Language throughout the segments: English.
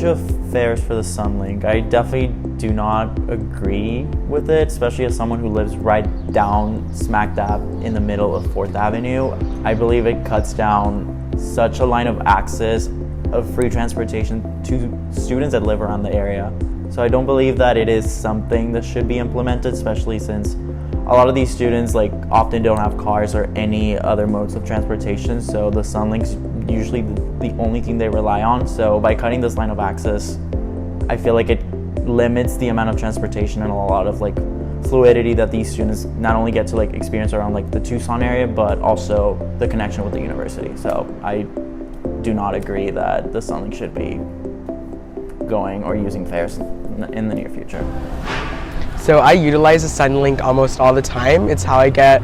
Of fares for the Sunlink, I definitely do not agree with it, especially as someone who lives right down smack dab in the middle of 4th Avenue. I believe it cuts down such a line of access of free transportation to students that live around the area. So I don't believe that it is something that should be implemented, especially since a lot of these students often don't have cars or any other modes of transportation, so the Sunlink's usually the only thing they rely on. So by cutting this line of access, I feel like it limits the amount of transportation and a lot of fluidity that these students not only get to experience around the Tucson area, but also the connection with the university. So I do not agree that the Sunlink should be going or using fares in the near future. So I utilize the Sunlink almost all the time. It's how I get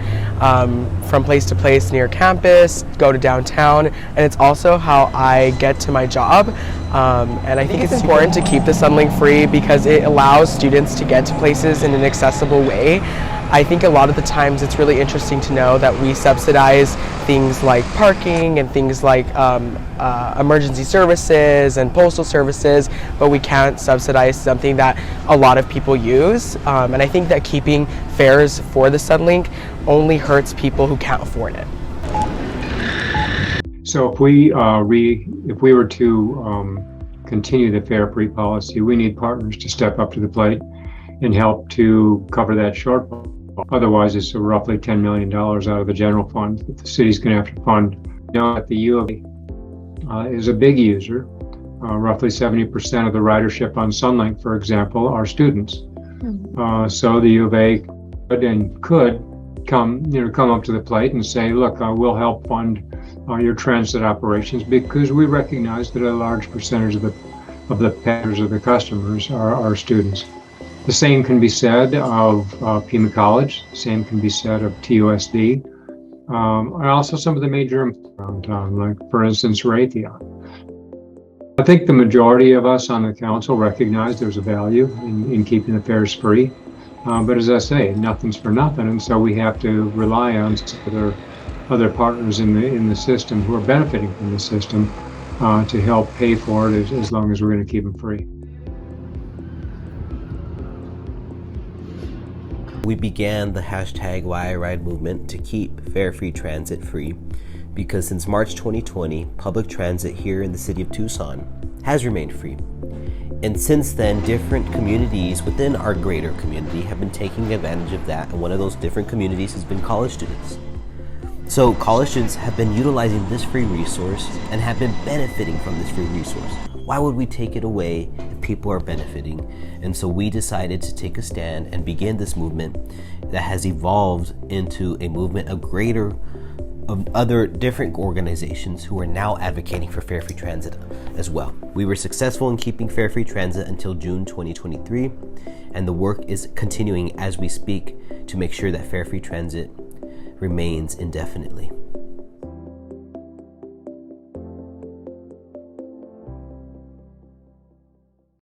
from place to place near campus, go to downtown, and it's also how I get to my job. And I think it's important to keep the Sunlink free because it allows students to get to places in an accessible way. I think a lot of the times it's really interesting to know that we subsidize things like parking and things like emergency services and postal services, but we can't subsidize something that a lot of people use. And I think that keeping fares for the Sunlink only hurts people who can't afford it. So if we were to continue the fare-free policy, we need partners to step up to the plate and help to cover that shortfall. Otherwise, it's roughly $10 million out of the general fund that the city's going to have to fund. You know, that the U of A is a big user. Roughly 70% of the ridership on Sunlink, for example, are students. So the U of A could come up to the plate and say, look, we'll help fund your transit operations, because we recognize that a large percentage of the passengers of the customers are students. The same can be said of Pima College, the same can be said of TUSD, and also some of the major around town, like for instance, Raytheon. I think the majority of us on the council recognize there's a value in keeping the fares free, but as I say, nothing's for nothing, and so we have to rely on other partners in the system who are benefiting from the system to help pay for it as long as we're going to keep them free. We began the hashtag Why I Ride movement to keep fare-free transit free because since March 2020, public transit here in the city of Tucson has remained free. And since then, different communities within our greater community have been taking advantage of that, and one of those different communities has been college students. So college students have been utilizing this free resource and have been benefiting from this free resource. Why would we take it away if people are benefiting? And so we decided to take a stand and begin this movement that has evolved into a movement of other different organizations who are now advocating for fare-free transit as well. We were successful in keeping fare-free transit until June 2023, and the work is continuing as we speak to make sure that fare-free transit remains indefinitely.